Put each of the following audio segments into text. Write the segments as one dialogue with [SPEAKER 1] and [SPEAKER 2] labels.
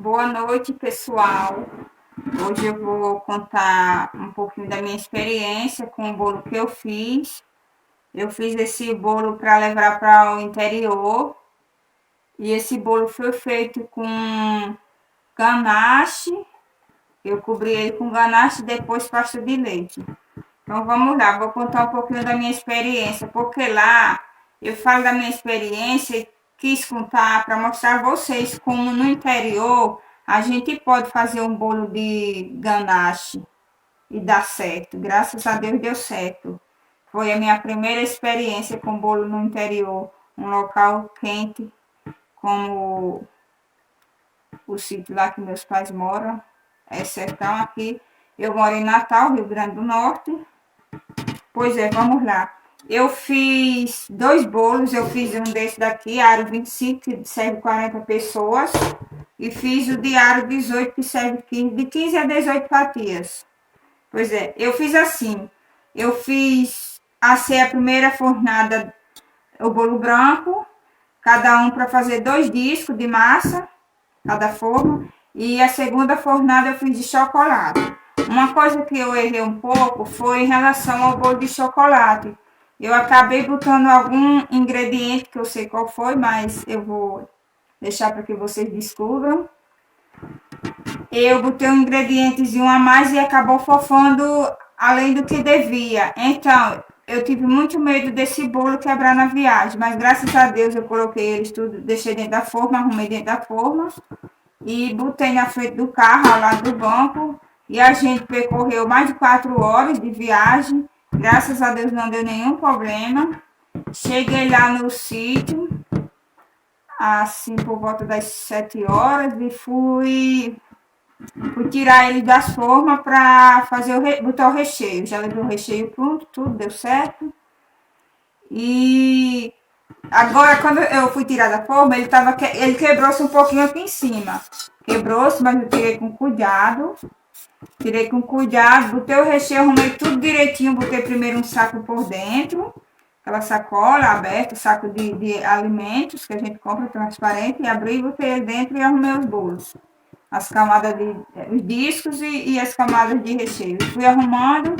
[SPEAKER 1] Boa noite, pessoal. Hoje eu vou contar um pouquinho da minha experiência com o bolo que eu fiz. Eu fiz esse bolo para levar para o interior e esse bolo foi feito com ganache. Eu cobri ele com ganache e depois pasta de leite. Então vamos lá, vou contar um pouquinho da minha experiência, porque lá eu falo da minha experiência e quis contar para mostrar a vocês como no interior a gente pode fazer um bolo de ganache e dar certo. Graças a Deus deu certo. Foi a minha primeira experiência com bolo no interior, um local quente como o sítio lá que meus pais moram, é sertão aqui. Eu moro em Natal, Rio Grande do Norte. Pois é, vamos lá. Eu fiz 2 bolos, eu fiz um desse daqui, aro 25, que serve 40 pessoas, e fiz o de aro 18, que serve 15, de 15 a 18 fatias. Pois é, eu fiz assim, assei a primeira fornada, o bolo branco, cada um para fazer 2 discos de massa, cada forma, e a segunda fornada eu fiz de chocolate. Uma coisa que eu errei um pouco foi em relação ao bolo de chocolate. Eu acabei botando algum ingrediente que eu sei qual foi, mas eu vou deixar para que vocês descubram. Eu botei um ingredientezinho a mais e acabou fofando além do que devia. Então, eu tive muito medo desse bolo quebrar na viagem, mas graças a Deus eu coloquei eles tudo, deixei dentro da forma, arrumei dentro da forma e botei na frente do carro, ao lado do banco, e a gente percorreu mais de 4 horas de viagem. Graças a Deus não deu nenhum problema. Cheguei lá no sítio, assim por volta das 7 horas, e fui tirar ele das formas para fazer botar o recheio. Já levei o recheio pronto, tudo deu certo. E agora, quando eu fui tirar da forma, ele quebrou-se um pouquinho aqui em cima. Quebrou-se, mas eu tirei com cuidado. Tirei com cuidado, botei o recheio, arrumei tudo direitinho. Botei primeiro um saco por dentro, aquela sacola aberta, saco de alimentos que a gente compra transparente. E abri, botei ele dentro e arrumei os bolos. As camadas os discos e as camadas de recheio. Fui arrumando,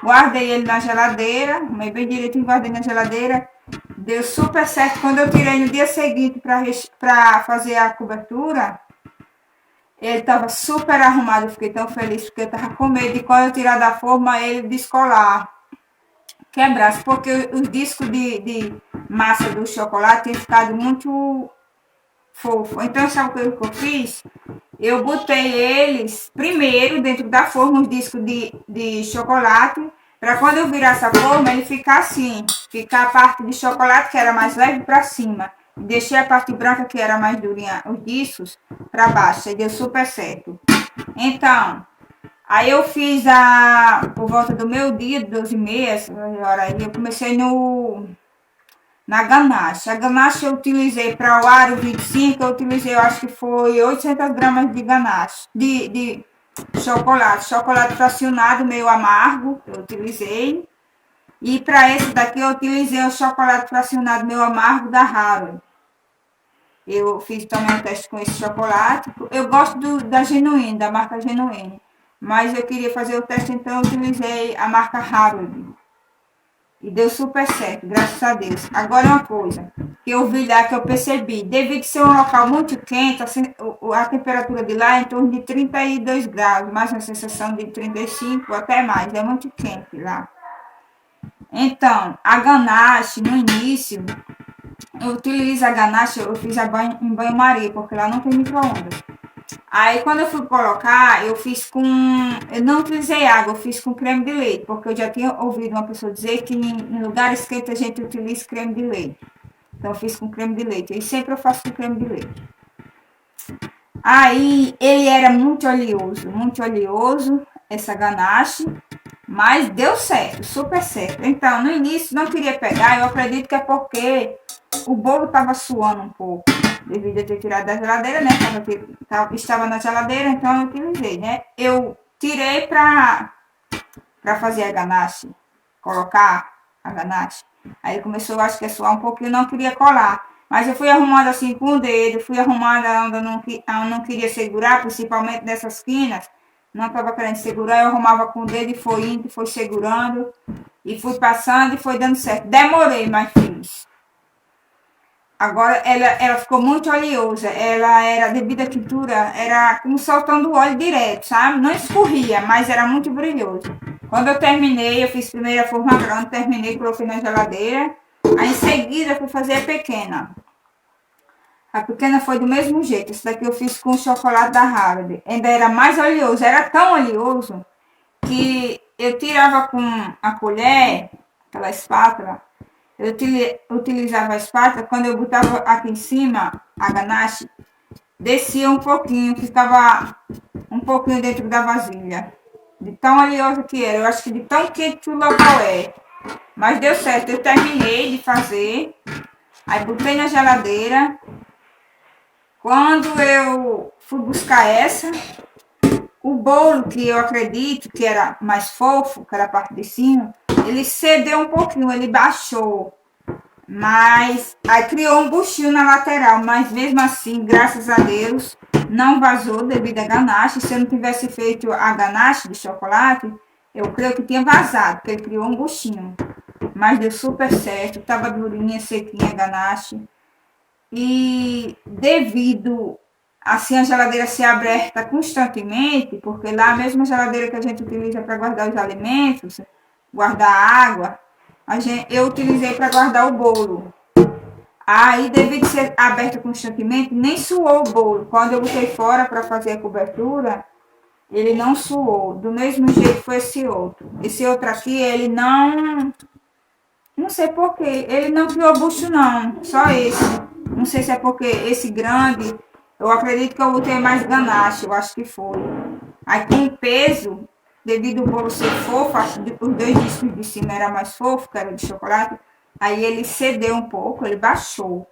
[SPEAKER 1] guardei ele na geladeira, arrumei bem direitinho, guardei na geladeira. Deu super certo. Quando eu tirei no dia seguinte para fazer a cobertura, ele estava super arrumado. Eu fiquei tão feliz porque eu estava com medo de quando eu tirar da forma ele descolar, quebrasse, porque os discos de massa do chocolate têm ficado muito fofo. Então, sabe o que eu fiz? Eu botei eles primeiro dentro da forma, os discos de chocolate, para quando eu virar essa forma, ele ficar assim, ficar a parte de chocolate, que era mais leve, para cima. Deixei a parte branca, que era mais durinha, os discos, para baixo. E deu super certo. Então, aí eu fiz por volta do meu dia, 12h30, eu comecei na ganache. A ganache eu utilizei para o aro 25, eu utilizei, eu acho que foi 800 gramas de ganache, de chocolate. Chocolate fracionado, meio amargo, eu utilizei. E para esse daqui eu utilizei o chocolate fracionado meio amargo da Harold. Eu fiz também um teste com esse chocolate. Eu gosto da Genuine, da marca Genuine. Mas eu queria fazer o teste, então eu utilizei a marca Harold. E deu super certo, graças a Deus. Agora uma coisa que eu vi lá, que eu percebi. Devido ser um local muito quente, a temperatura de lá é em torno de 32 graus. Mais uma sensação de 35, até mais. É muito quente lá. Então, a ganache, no início, eu utilizo a ganache, eu fiz em banho-maria, porque lá não tem micro-ondas. Aí, quando eu fui colocar, eu não utilizei água, eu fiz com creme de leite, porque eu já tinha ouvido uma pessoa dizer que em lugares quentes a gente utiliza creme de leite. Então, eu fiz com creme de leite. E sempre eu faço com creme de leite. Aí, ele era muito oleoso, essa ganache. Mas deu certo, super certo. Então, no início não queria pegar, eu acredito que é porque o bolo estava suando um pouco, devido a ter tirado da geladeira, né? Estava na geladeira, então eu utilizei, né? Eu tirei para fazer a ganache, colocar a ganache. Aí começou, acho que a suar um pouquinho, não queria colar. Mas eu fui arrumando assim com o dedo, fui arrumando onde eu não queria segurar, principalmente nessas quinas. Não estava querendo segurar, eu arrumava com o dedo e foi indo, foi segurando. E fui passando e foi dando certo. Demorei, mas fiz. Agora ela ficou muito oleosa. Ela era, devido à tintura, era como soltando óleo direto, sabe? Não escorria, mas era muito brilhoso. Quando eu terminei, eu fiz primeiro a forma grande, terminei, coloquei na geladeira. Aí em seguida eu fui fazer a pequena. A pequena foi do mesmo jeito. Essa daqui eu fiz com o chocolate da Harvard. Ainda era mais oleoso. Era tão oleoso que eu tirava com a colher, aquela espátula, eu utilizava a espátula, quando eu botava aqui em cima a ganache, descia um pouquinho, ficava um pouquinho dentro da vasilha. De tão oleoso que era, eu acho que de tão quente que o local é. Mas deu certo, eu terminei de fazer, aí botei na geladeira. Quando eu fui buscar essa, o bolo, que eu acredito que era mais fofo, que era a parte de cima, ele cedeu um pouquinho, ele baixou. Mas aí criou um buchinho na lateral, mas mesmo assim, graças a Deus, não vazou devido à ganache. Se eu não tivesse feito a ganache de chocolate, eu creio que tinha vazado, porque ele criou um buchinho. Mas deu super certo, tava durinha, sequinha a ganache. E devido assim a geladeira ser aberta constantemente, porque lá a mesma geladeira que a gente utiliza para guardar os alimentos, guardar água, eu utilizei para guardar o bolo. Aí, devido a ser aberta constantemente, nem suou o bolo. Quando eu botei fora para fazer a cobertura, ele não suou. Do mesmo jeito foi esse outro. Esse outro aqui, ele não. Não sei porquê. Ele não criou bucho, não. Só esse. Não sei se é porque esse grande. Eu acredito que eu botei mais ganache. Eu acho que foi. Aí, com o peso, devido ao bolo ser fofo, acho que os dois discos de cima era mais fofo, que era de chocolate. Aí ele cedeu um pouco, ele baixou.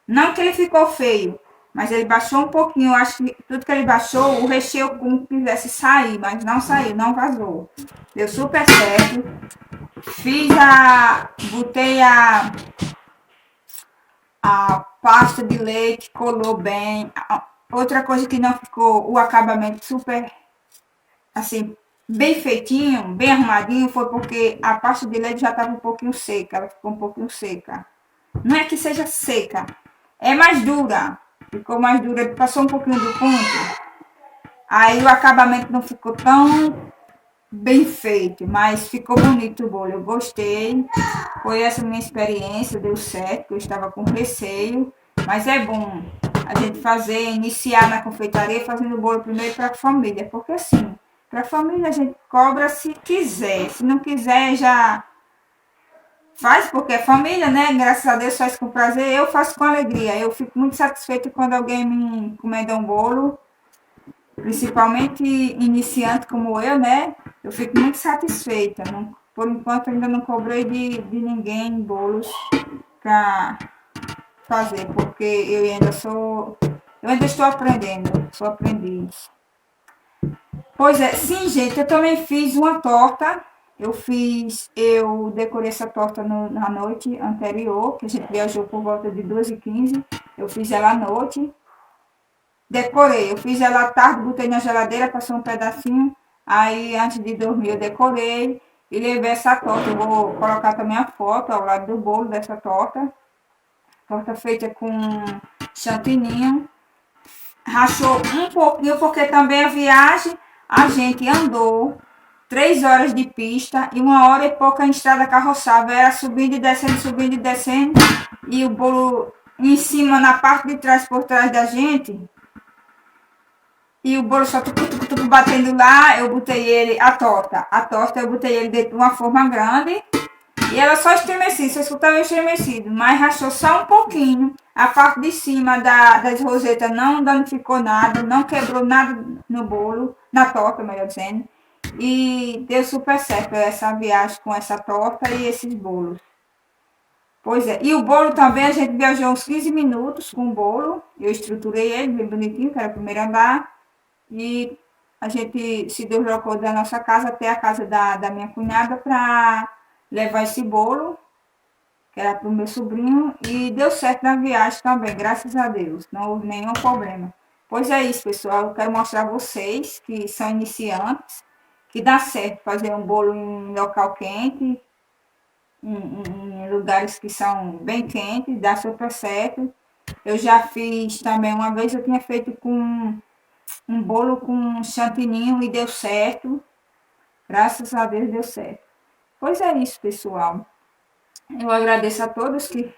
[SPEAKER 1] Não que ele ficou feio, mas ele baixou um pouquinho. Eu acho que tudo que ele baixou, o recheio como quisesse sair, mas não saiu, não vazou. Deu super certo. Fiz a. Botei a pasta de leite, colou bem. Outra coisa que não ficou o acabamento super assim, bem feitinho, bem arrumadinho, foi porque a pasta de leite já estava um pouquinho seca, ela ficou um pouquinho seca. Não é que seja seca, é mais dura. Ficou mais dura, passou um pouquinho do ponto. Aí o acabamento não ficou tão bem feito, mas ficou bonito o bolo. Eu gostei. Foi essa minha experiência, deu certo, eu estava com receio, mas é bom a gente fazer, iniciar na confeitaria fazendo o bolo primeiro para a família, porque assim, para a família a gente cobra se quiser, se não quiser já faz porque é família, né? Graças a Deus faz com prazer, eu faço com alegria. Eu fico muito satisfeita quando alguém me encomenda um bolo, principalmente iniciante como eu, né? Eu fico muito satisfeita. Não, por enquanto ainda não cobrei de ninguém bolos para fazer, porque eu ainda estou aprendendo, sou aprendiz. Pois é, sim, gente, eu também fiz uma torta. Eu decorei essa torta na noite anterior, que a gente viajou por volta de 2h15. Eu fiz ela à noite. Decorei, eu fiz ela à tarde, botei na geladeira, passei um pedacinho. Aí, antes de dormir, eu decorei e levei essa torta. Eu vou colocar também a foto ao lado do bolo dessa torta. Torta feita com chantininho. Rachou um pouquinho, porque também a viagem a gente andou 3 horas de pista e 1 hora e pouca em estrada carroçável. Era subindo e descendo, subindo e descendo. E o bolo em cima, na parte de trás, por trás da gente. E o bolo só tucu, batendo lá, eu botei ele, a torta. A torta eu botei ele dentro de uma forma grande. E ela só estremecia, você escutava estremecido, mas rachou só um pouquinho. A parte de cima das rosetas não danificou nada, não quebrou nada no bolo, na torta, melhor dizendo. E deu super certo essa viagem com essa torta e esses bolos. Pois é, e o bolo também, a gente viajou uns 15 minutos com o bolo. Eu estruturei ele bem bonitinho, que era o primeiro andar. E a gente se deslocou da nossa casa até a casa da minha cunhada para levar esse bolo. que era para o meu sobrinho, e deu certo na viagem também, graças a Deus, não houve nenhum problema. Pois é isso, pessoal, eu quero mostrar a vocês que são iniciantes, que dá certo fazer um bolo em local quente, em lugares que são bem quentes, dá super certo. Eu já fiz também, uma vez eu tinha feito com um bolo com chantininho e deu certo, graças a Deus deu certo. Pois é isso, pessoal. Eu agradeço a todos que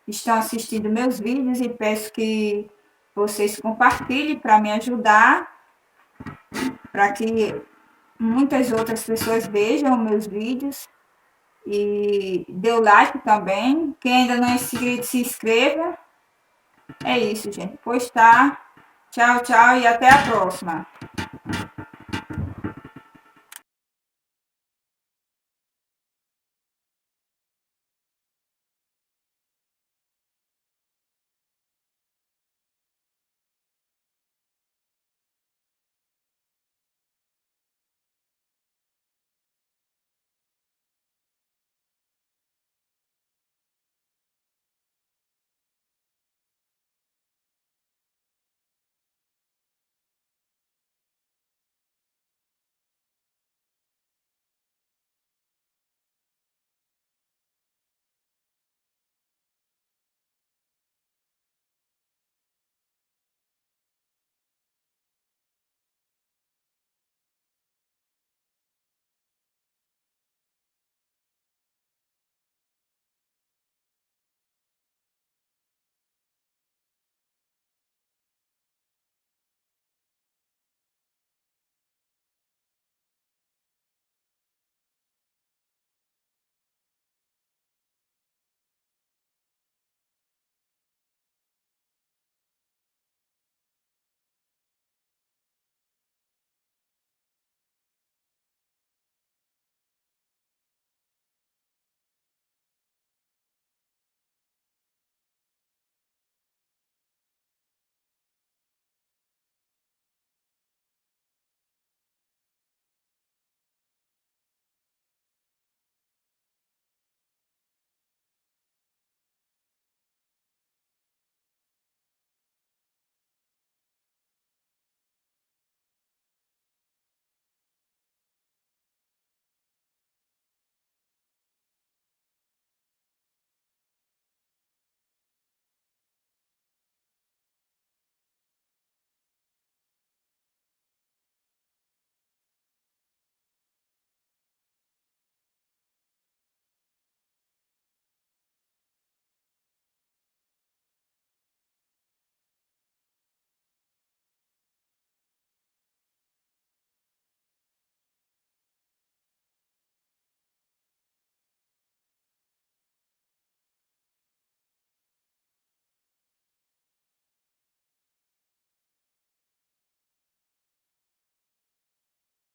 [SPEAKER 1] estão assistindo meus vídeos e peço que vocês compartilhem para me ajudar, para que muitas outras pessoas vejam meus vídeos e dê o like também. Quem ainda não é inscrito, se inscreva. É isso, gente. Pois tá. Tchau, tchau e até a próxima.